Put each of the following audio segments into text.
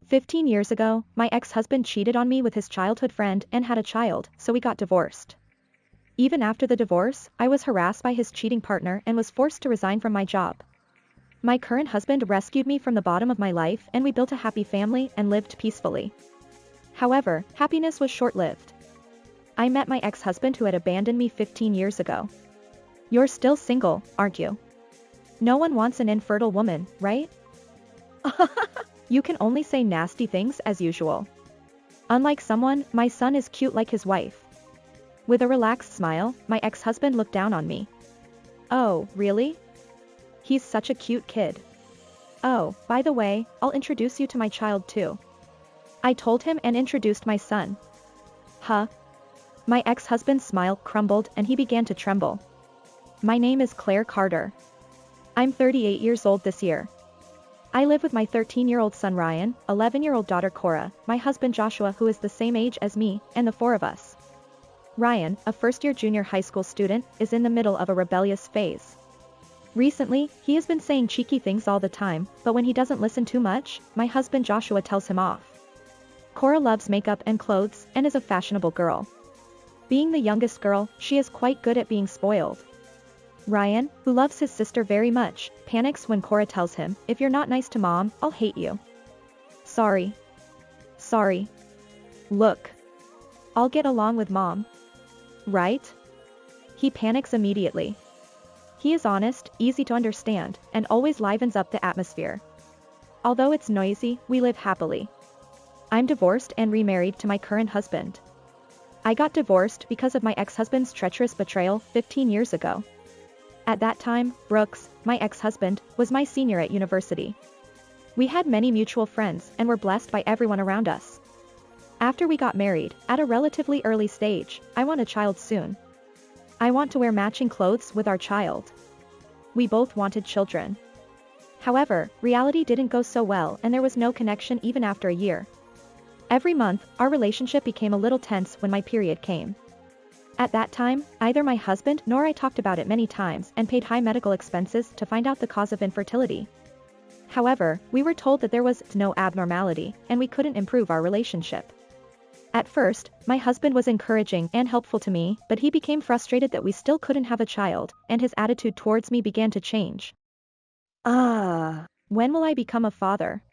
15 years ago, my ex-husband cheated on me with his childhood friend and had a child, so we got divorced. Even after the divorce, I was harassed by his cheating partner and was forced to resign from my job. My current husband rescued me from the bottom of my life and we built a happy family and lived peacefully. However, happiness was short-lived. I met my ex-husband who had abandoned me 15 years ago. You're still single, aren't you? No one wants an infertile woman, right? You can only say nasty things as usual. Unlike someone, my son is cute like his wife. With a relaxed smile, my ex-husband looked down on me. Oh, really? He's such a cute kid. Oh, by the way, I'll introduce you to my child too. I told him and introduced my son. Huh? My ex-husband's smile crumbled and he began to tremble. My name is Claire Carter. I'm 38 years old this year. I live with my 13-year-old son Ryan, 11-year-old daughter Cora, my husband Joshua who is the same age as me, and the four of us. Ryan, a first-year junior high school student, is in the middle of a rebellious phase. Recently, he has been saying cheeky things all the time, but when he doesn't listen too much, my husband Joshua tells him off. Cora loves makeup and clothes, and is a fashionable girl. Being the youngest girl, she is quite good at being spoiled. Ryan, who loves his sister very much, panics when Cora tells him, if you're not nice to mom, I'll hate you. Sorry. Look. I'll get along with mom. Right? He panics immediately. He is honest, easy to understand, and always livens up the atmosphere. Although it's noisy, we live happily. I'm divorced and remarried to my current husband. I got divorced because of my ex-husband's treacherous betrayal 15 years ago. At that time, Brooks, my ex-husband, was my senior at university. We had many mutual friends and were blessed by everyone around us. After we got married, at a relatively early stage, I want a child soon. I want to wear matching clothes with our child. We both wanted children. However, reality didn't go so well and there was no connection even after a year. Every month, our relationship became a little tense when my period came. At that time, neither my husband nor I talked about it many times and paid high medical expenses to find out the cause of infertility. However, we were told that there was no abnormality and we couldn't improve our relationship. At first, my husband was encouraging and helpful to me, but he became frustrated that we still couldn't have a child, and his attitude towards me began to change. When will I become a father?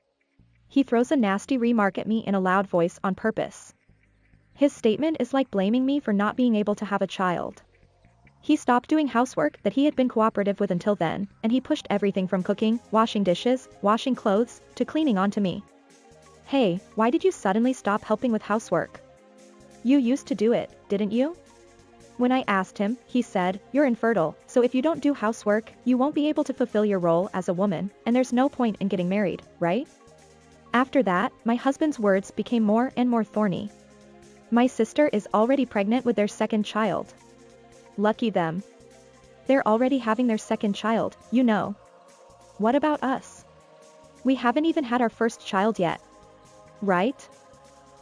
He throws a nasty remark at me in a loud voice on purpose. His statement is like blaming me for not being able to have a child. He stopped doing housework that he had been cooperative with until then, and he pushed everything from cooking, washing dishes, washing clothes, to cleaning onto me. Hey, why did you suddenly stop helping with housework? You used to do it, didn't you? When I asked him, he said, you're infertile, so if you don't do housework, you won't be able to fulfill your role as a woman, and there's no point in getting married, right? After that, my husband's words became more and more thorny. My sister is already pregnant with their second child. Lucky them. They're already having their second child, you know. What about us? We haven't even had our first child yet. Right?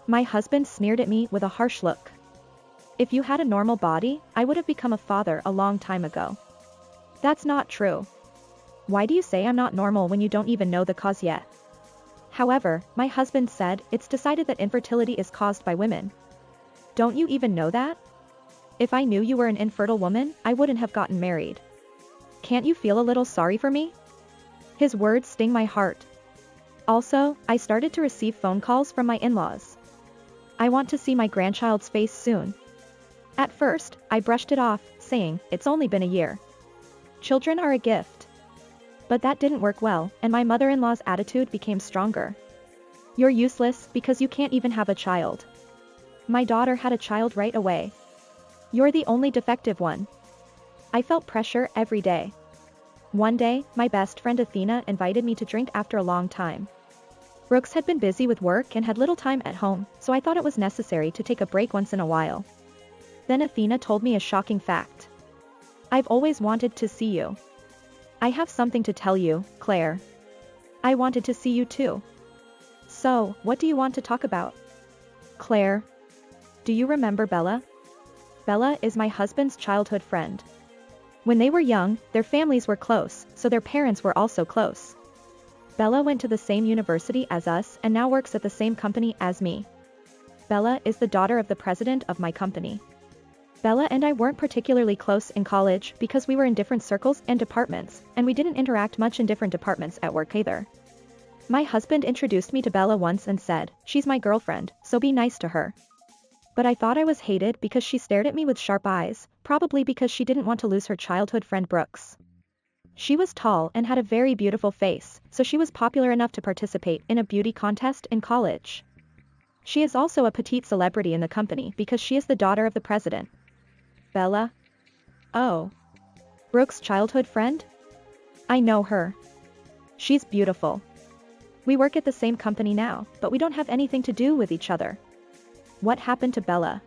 My husband sneered at me with a harsh look. If you had a normal body, I would have become a father a long time ago. That's not true. Why do you say I'm not normal when you don't even know the cause yet? However, my husband said, it's decided that infertility is caused by women. Don't you even know that? If I knew you were an infertile woman, I wouldn't have gotten married. Can't you feel a little sorry for me? His words sting my heart. Also, I started to receive phone calls from my in-laws. I want to see my grandchild's face soon. At first, I brushed it off, saying, it's only been a year. Children are a gift. But that didn't work well, and my mother-in-law's attitude became stronger. You're useless because you can't even have a child. My daughter had a child right away. You're the only defective one. I felt pressure every day. One day, my best friend Athena invited me to drink after a long time. Brooks had been busy with work and had little time at home, so I thought it was necessary to take a break once in a while. Then Athena told me a shocking fact. I've always wanted to see you. I have something to tell you, Claire. I wanted to see you too. So, what do you want to talk about? Claire. Do you remember Bella? Bella is my husband's childhood friend. When they were young, their families were close, so their parents were also close. Bella went to the same university as us and now works at the same company as me. Bella is the daughter of the president of my company. Bella and I weren't particularly close in college because we were in different circles and departments, and we didn't interact much in different departments at work either. My husband introduced me to Bella once and said, "She's my girlfriend, so be nice to her." But I thought I was hated because she stared at me with sharp eyes, probably because she didn't want to lose her childhood friend Brooks. She was tall and had a very beautiful face, so she was popular enough to participate in a beauty contest in college. She is also a petite celebrity in the company because she is the daughter of the president. Bella? Oh. Brooks' childhood friend? I know her. She's beautiful. We work at the same company now, but we don't have anything to do with each other. What happened to Bella?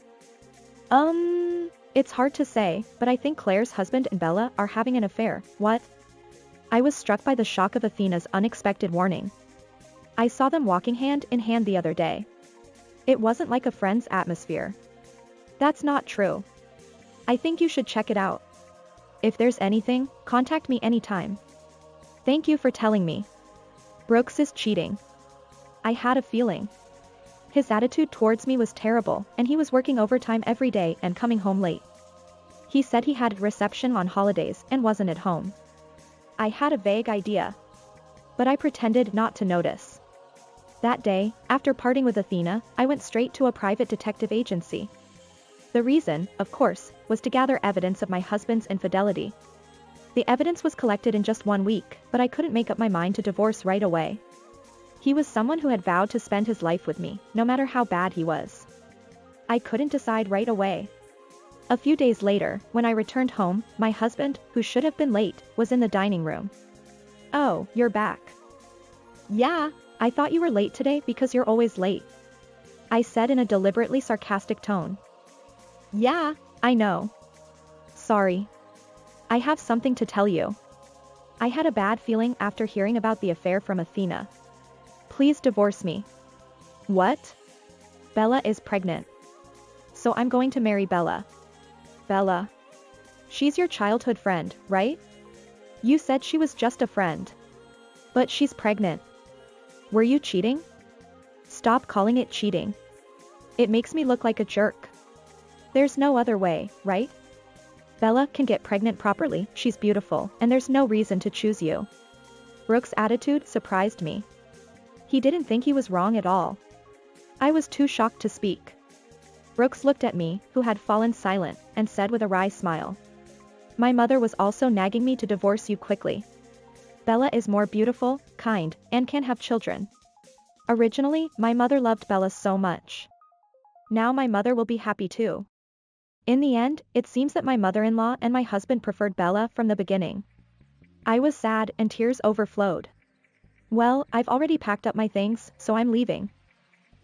It's hard to say, but I think Claire's husband and Bella are having an affair. What? I was struck by the shock of Athena's unexpected warning. I saw them walking hand in hand the other day. It wasn't like a friend's atmosphere. That's not true. I think you should check it out. If there's anything, contact me anytime. Thank you for telling me. Brooks is cheating. I had a feeling. His attitude towards me was terrible, and he was working overtime every day and coming home late. He said he had a reception on holidays and wasn't at home. I had a vague idea. But I pretended not to notice. That day, after parting with Athena, I went straight to a private detective agency. The reason, of course, was to gather evidence of my husband's infidelity. The evidence was collected in just 1 week, but I couldn't make up my mind to divorce right away. He was someone who had vowed to spend his life with me, no matter how bad he was. I couldn't decide right away. A few days later, when I returned home, my husband, who should have been late, was in the dining room. "Oh, you're back." "Yeah, I thought you were late today because you're always late," I said in a deliberately sarcastic tone. "Yeah, I know. Sorry. I have something to tell you. I had a bad feeling after hearing about the affair from Athena. Please divorce me." "What?" "Bella is pregnant. So I'm going to marry Bella." "Bella? She's your childhood friend, right? You said she was just a friend. But she's pregnant. Were you cheating?" "Stop calling it cheating. It makes me look like a jerk. There's no other way, right? Bella can get pregnant properly, she's beautiful, and there's no reason to choose you." Brooks' attitude surprised me. He didn't think he was wrong at all. I was too shocked to speak. Brooks looked at me, who had fallen silent, and said with a wry smile, "My mother was also nagging me to divorce you quickly. Bella is more beautiful, kind, and can have children. Originally, my mother loved Bella so much. Now my mother will be happy too. In the end, it seems that my mother-in-law and my husband preferred Bella from the beginning." I was sad and tears overflowed. "Well, I've already packed up my things, so I'm leaving.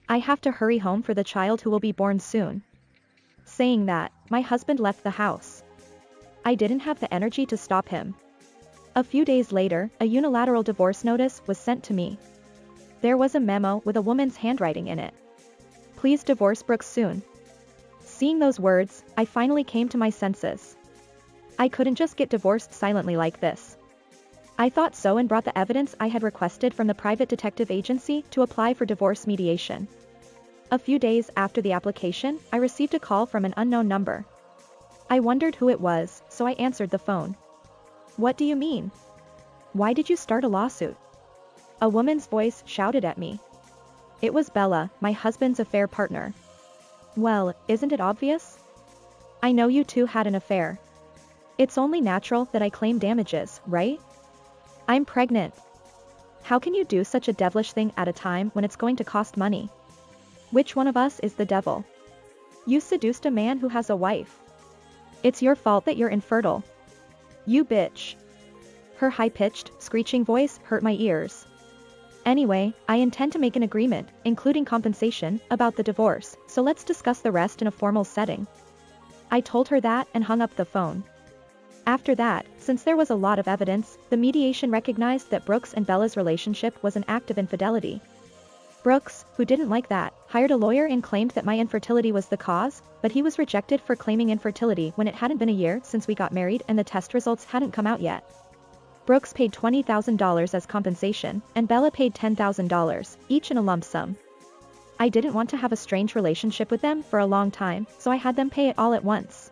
I have to hurry home for the child who will be born soon." Saying that, my husband left the house. I didn't have the energy to stop him. A few days later, a unilateral divorce notice was sent to me. There was a memo with a woman's handwriting in it. "Please divorce Brooks soon." Seeing those words, I finally came to my senses. I couldn't just get divorced silently like this. I thought so and brought the evidence I had requested from the private detective agency to apply for divorce mediation. A few days after the application, I received a call from an unknown number. I wondered who it was, so I answered the phone. "What do you mean? Why did you start a lawsuit?" A woman's voice shouted at me. It was Bella, my husband's affair partner. "Well, isn't it obvious? I know you two had an affair. It's only natural that I claim damages, right? I'm pregnant. How can you do such a devilish thing at a time when it's going to cost money? Which one of us is the devil? You seduced a man who has a wife. It's your fault that you're infertile. You bitch." Her high-pitched, screeching voice hurt my ears. "Anyway, I intend to make an agreement, including compensation, about the divorce, so let's discuss the rest in a formal setting." I told her that and hung up the phone. After that, since there was a lot of evidence, the mediation recognized that Brooks and Bella's relationship was an act of infidelity. Brooks, who didn't like that, hired a lawyer and claimed that my infertility was the cause, but he was rejected for claiming infertility when it hadn't been a year since we got married and the test results hadn't come out yet. Brooks paid $20,000 as compensation, and Bella paid $10,000, each in a lump sum. I didn't want to have a strange relationship with them for a long time, so I had them pay it all at once.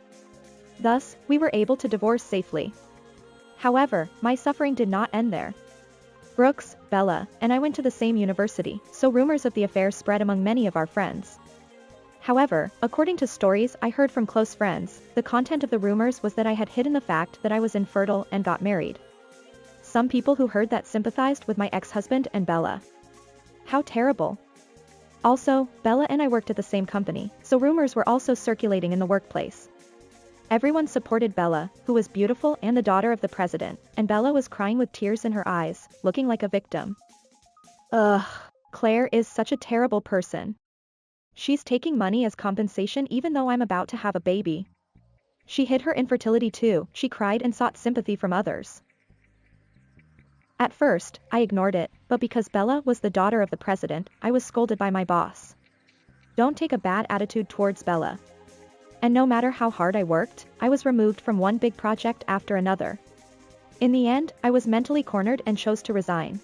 Thus, we were able to divorce safely. However, my suffering did not end there. Brooks, Bella, and I went to the same university, so rumors of the affair spread among many of our friends. However, according to stories I heard from close friends, the content of the rumors was that I had hidden the fact that I was infertile and got married. Some people who heard that sympathized with my ex-husband and Bella. How terrible. Also, Bella and I worked at the same company, so rumors were also circulating in the workplace. Everyone supported Bella, who was beautiful and the daughter of the president, and Bella was crying with tears in her eyes, looking like a victim. Ugh, Claire is such a terrible person. She's taking money as compensation even though I'm about to have a baby. She hid her infertility too, she cried and sought sympathy from others. At first, I ignored it, but because Bella was the daughter of the president, I was scolded by my boss. Don't take a bad attitude towards Bella. And no matter how hard I worked, I was removed from one big project after another. In the end, I was mentally cornered and chose to resign.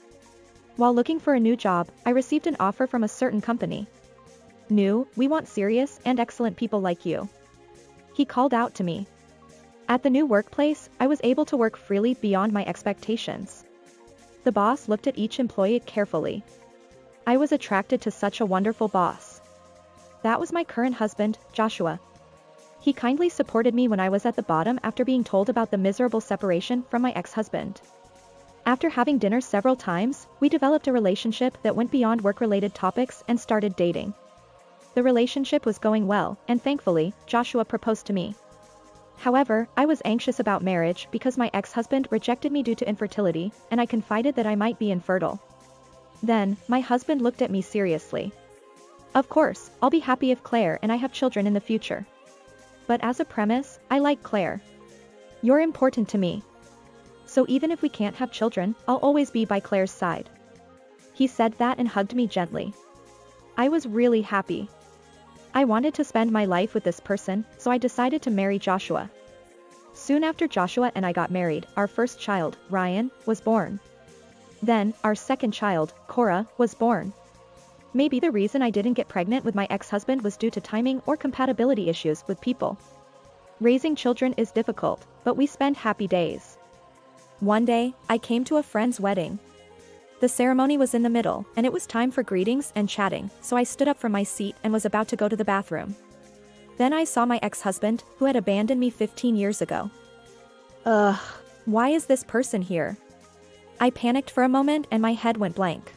While looking for a new job, I received an offer from a certain company. We want serious and excellent people like you. He called out to me. At the new workplace, I was able to work freely beyond my expectations. The boss looked at each employee carefully. I was attracted to such a wonderful boss. That was my current husband, Joshua. He kindly supported me when I was at the bottom after being told about the miserable separation from my ex-husband. After having dinner several times, we developed a relationship that went beyond work-related topics and started dating. The relationship was going well, and thankfully, Joshua proposed to me. However, I was anxious about marriage because my ex-husband rejected me due to infertility, and I confided that I might be infertile. Then, my husband looked at me seriously. Of course, I'll be happy if Claire and I have children in the future. But as a premise, I like Claire. You're important to me. So even if we can't have children, I'll always be by Claire's side. He said that and hugged me gently. I was really happy. I wanted to spend my life with this person, so I decided to marry Joshua. Soon after Joshua and I got married, our first child, Ryan, was born. Then, our second child, Cora, was born. Maybe the reason I didn't get pregnant with my ex-husband was due to timing or compatibility issues with people. Raising children is difficult, but we spend happy days. One day, I came to a friend's wedding. The ceremony was in the middle, and it was time for greetings and chatting, so I stood up from my seat and was about to go to the bathroom. Then I saw my ex-husband, who had abandoned me 15 years ago. Ugh, why is this person here? I panicked for a moment and my head went blank.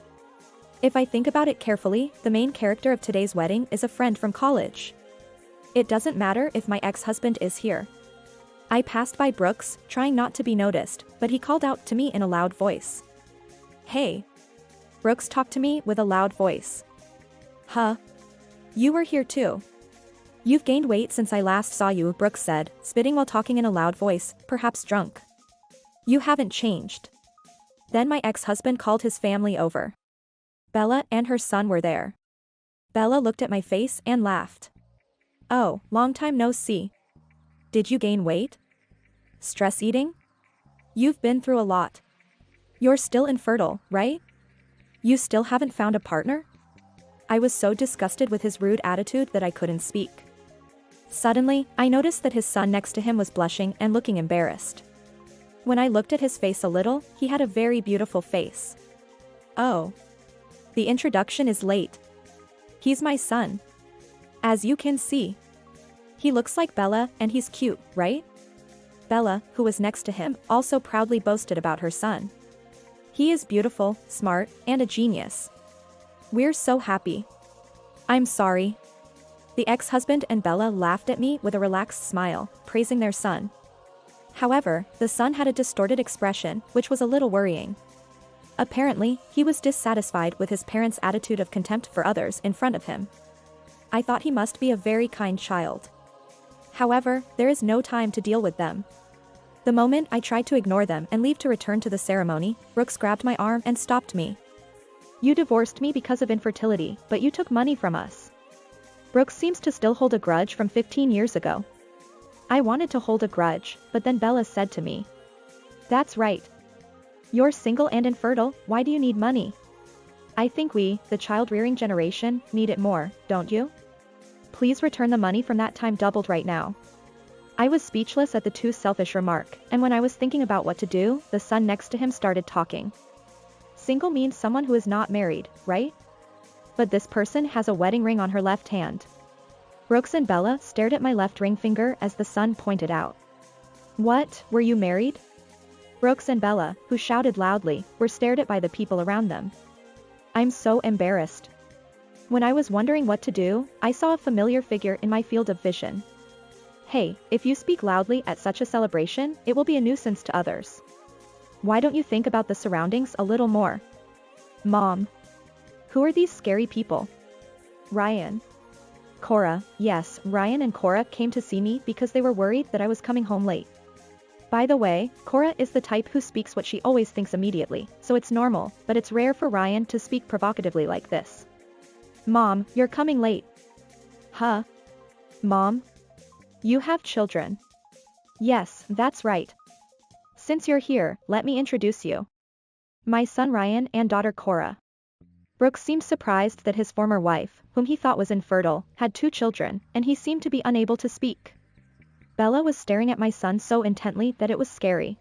If I think about it carefully, the main character of today's wedding is a friend from college. It doesn't matter if my ex-husband is here. I passed by Brooks, trying not to be noticed, but he called out to me in a loud voice. Hey. Brooks talked to me with a loud voice. Huh? You were here too. You've gained weight since I last saw you, Brooks said, spitting while talking in a loud voice, perhaps drunk. You haven't changed. Then my ex-husband called his family over. Bella and her son were there. Bella looked at my face and laughed. Oh, long time no see. Did you gain weight? Stress eating? You've been through a lot. You're still infertile, right? You still haven't found a partner? I was so disgusted with his rude attitude that I couldn't speak. Suddenly, I noticed that his son next to him was blushing and looking embarrassed. When I looked at his face a little, he had a very beautiful face. Oh. The introduction is late. He's my son. As you can see. He looks like Bella and he's cute, right? Bella, who was next to him, also proudly boasted about her son. He is beautiful, smart, and a genius. We're so happy. I'm sorry. The ex-husband and Bella laughed at me with a relaxed smile, praising their son. However, the son had a distorted expression, which was a little worrying. Apparently, he was dissatisfied with his parents' attitude of contempt for others in front of him. I thought he must be a very kind child. However, there is no time to deal with them. The moment I tried to ignore them and leave to return to the ceremony, Brooks grabbed my arm and stopped me. You divorced me because of infertility, but you took money from us. Brooks seems to still hold a grudge from 15 years ago. I wanted to hold a grudge, but then Bella said to me. That's right. You're single and infertile, why do you need money? I think we, the child-rearing generation, need it more, don't you? Please return the money from that time doubled right now. I was speechless at the too selfish remark, and when I was thinking about what to do, the son next to him started talking. Single means someone who is not married, right? But this person has a wedding ring on her left hand. Brooks and Bella stared at my left ring finger as the son pointed out. What, were you married? Brooks and Bella, who shouted loudly, were stared at by the people around them. I'm so embarrassed. When I was wondering what to do, I saw a familiar figure in my field of vision. Hey, if you speak loudly at such a celebration, it will be a nuisance to others. Why don't you think about the surroundings a little more? Mom. Who are these scary people? Ryan. Cora, yes, Ryan and Cora came to see me because they were worried that I was coming home late. By the way, Cora is the type who speaks what she always thinks immediately, so it's normal, but it's rare for Ryan to speak provocatively like this. Mom, you're coming late. Huh? Mom? You have children. Yes, that's right. Since you're here, let me introduce you. My son Ryan and daughter Cora. Brooks seemed surprised that his former wife, whom he thought was infertile, had 2 children, and he seemed to be unable to speak. Bella was staring at my son so intently that it was scary.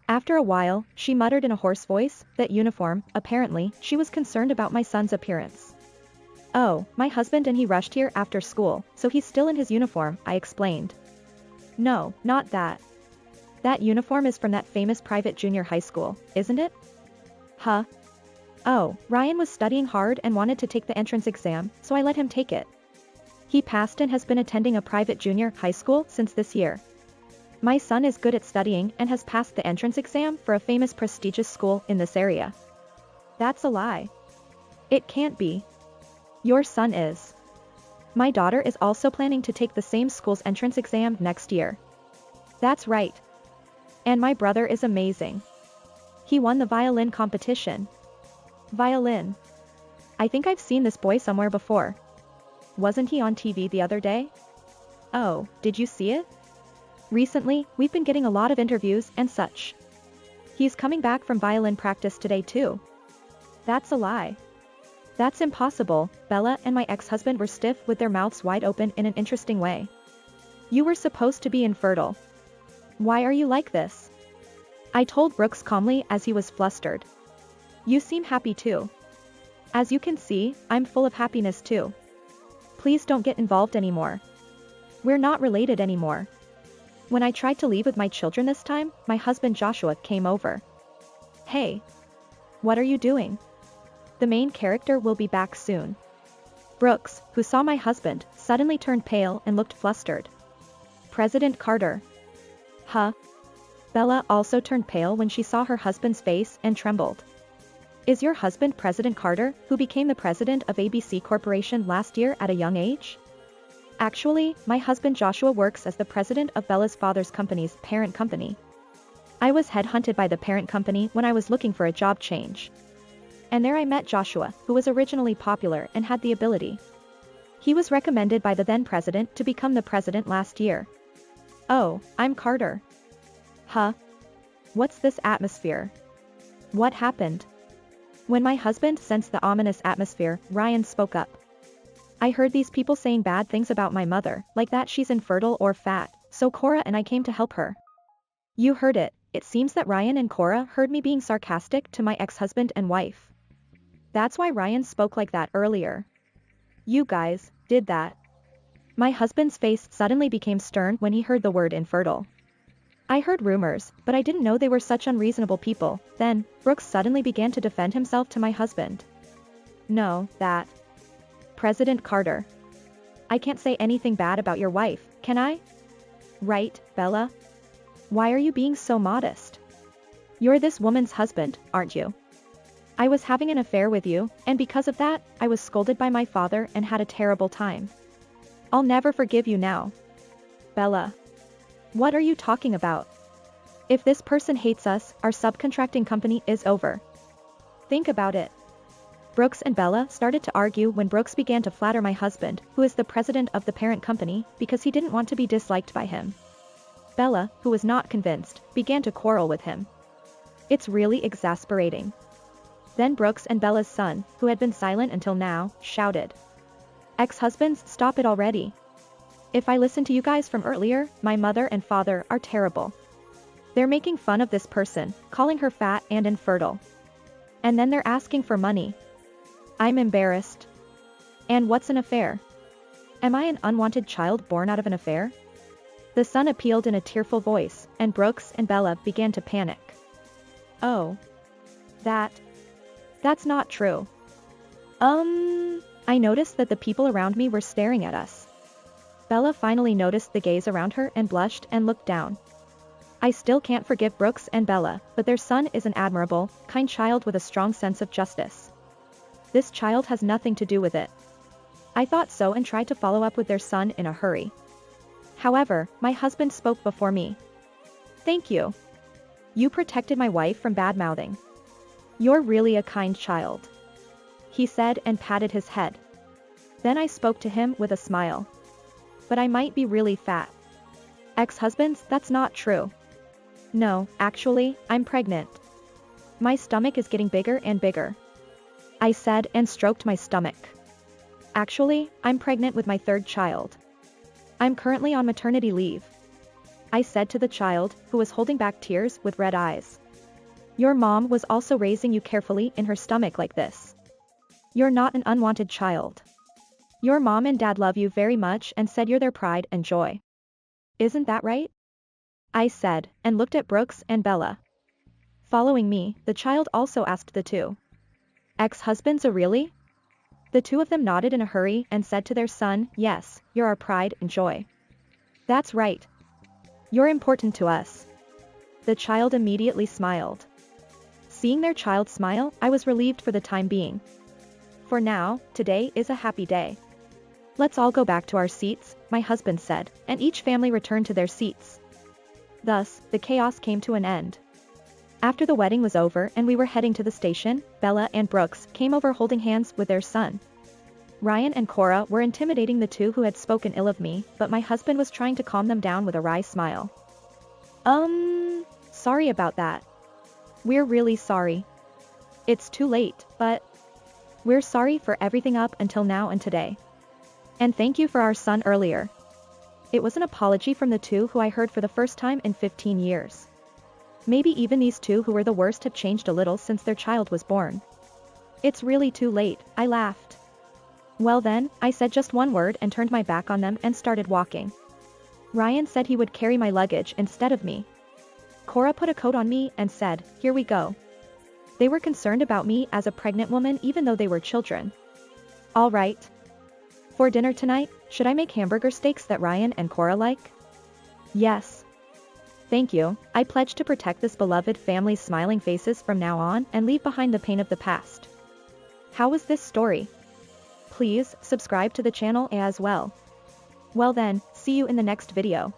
After a while, she muttered in a hoarse voice, that uniform, apparently, she was concerned about my son's appearance. Oh, my husband and he rushed here after school, so he's still in his uniform, I explained. No, not that. That uniform is from that famous private junior high school, isn't it? Huh? Oh, Ryan was studying hard and wanted to take the entrance exam, so I let him take it. He passed and has been attending a private junior high school since this year. My son is good at studying and has passed the entrance exam for a famous prestigious school in this area. That's a lie. It can't be. Your son is. My daughter is also planning to take the same school's entrance exam next year. That's right. And my brother is amazing. He won the violin competition. Violin. I think I've seen this boy somewhere before. Wasn't he on TV the other day? Oh, did you see it? Recently, we've been getting a lot of interviews and such. He's coming back from violin practice today too. That's a lie. That's impossible. Bella and my ex-husband were stiff with their mouths wide open in an interesting way. You were supposed to be infertile. Why are you like this? I told Brooks calmly as he was flustered. You seem happy too. As you can see, I'm full of happiness too. Please don't get involved anymore. We're not related anymore. When I tried to leave with my children this time, my husband Joshua came over. Hey. What are you doing? The main character will be back soon. Brooks, who saw my husband, suddenly turned pale and looked flustered. President Carter. Huh? Bella also turned pale when she saw her husband's face and trembled. Is your husband President Carter, who became the president of ABC Corporation last year at a young age? Actually, my husband Joshua works as the president of Bella's father's company's parent company. I was headhunted by the parent company when I was looking for a job change. And there I met Joshua, who was originally popular and had the ability. He was recommended by the then president to become the president last year. Oh, I'm Carter. Huh? What's this atmosphere? What happened? When my husband sensed the ominous atmosphere, Ryan spoke up. I heard these people saying bad things about my mother, like that she's infertile or fat, so Cora and I came to help her. You heard it. It seems that Ryan and Cora heard me being sarcastic to my ex-husband and wife. That's why Ryan spoke like that earlier. You guys did that. My husband's face suddenly became stern when he heard the word infertile. I heard rumors, but I didn't know they were such unreasonable people. Then, Brooks suddenly began to defend himself to my husband. No, that. President Carter. I can't say anything bad about your wife, can I? Right, Bella? Why are you being so modest? You're this woman's husband, aren't you? I was having an affair with you, and because of that, I was scolded by my father and had a terrible time. I'll never forgive you now. Bella. What are you talking about? If this person hates us, our subcontracting company is over. Think about it. Brooks and Bella started to argue when Brooks began to flatter my husband, who is the president of the parent company, because he didn't want to be disliked by him. Bella, who was not convinced, began to quarrel with him. It's really exasperating. Then Brooks and Bella's son, who had been silent until now, shouted. Ex-husbands, stop it already. If I listen to you guys from earlier, my mother and father are terrible. They're making fun of this person, calling her fat and infertile. And then they're asking for money. I'm embarrassed. And what's an affair? Am I an unwanted child born out of an affair? The son appealed in a tearful voice, and Brooks and Bella began to panic. Oh. That's not true. I noticed that the people around me were staring at us. Bella finally noticed the gaze around her and blushed and looked down. I still can't forgive Brooks and Bella, but their son is an admirable, kind child with a strong sense of justice. This child has nothing to do with it. I thought so and tried to follow up with their son in a hurry. However, my husband spoke before me. Thank you. You protected my wife from bad-mouthing. You're really a kind child. He said and patted his head. Then I spoke to him with a smile. But I might be really fat. Ex-husbands, that's not true. No, actually, I'm pregnant. My stomach is getting bigger and bigger. I said and stroked my stomach. Actually, I'm pregnant with my third child. I'm currently on maternity leave. I said to the child, who was holding back tears with red eyes. Your mom was also raising you carefully in her stomach like this. You're not an unwanted child. Your mom and dad love you very much and said you're their pride and joy. Isn't that right? I said, and looked at Brooks and Bella. Following me, the child also asked the two. Ex-husbands, really? The two of them nodded in a hurry and said to their son, yes, you're our pride and joy. That's right. You're important to us. The child immediately smiled. Seeing their child smile, I was relieved for the time being. For now, today is a happy day. Let's all go back to our seats, my husband said, and each family returned to their seats. Thus, the chaos came to an end. After the wedding was over and we were heading to the station, Bella and Brooks came over holding hands with their son. Ryan and Cora were intimidating the two who had spoken ill of me, but my husband was trying to calm them down with a wry smile. Sorry about that. We're really sorry. It's too late, but we're sorry for everything up until now and today. And thank you for our son earlier. It was an apology from the two who I heard for the first time in 15 years. Maybe even these two who were the worst have changed a little since their child was born. It's really too late, I laughed. Well then, I said just one word and turned my back on them and started walking. Ryan said he would carry my luggage instead of me. Cora put a coat on me and said, here we go. They were concerned about me as a pregnant woman even though they were children. All right. For dinner tonight, should I make hamburger steaks that Ryan and Cora like? Yes. Thank you, I pledge to protect this beloved family's smiling faces from now on and leave behind the pain of the past. How was this story? Please subscribe to the channel as well. Well then, see you in the next video.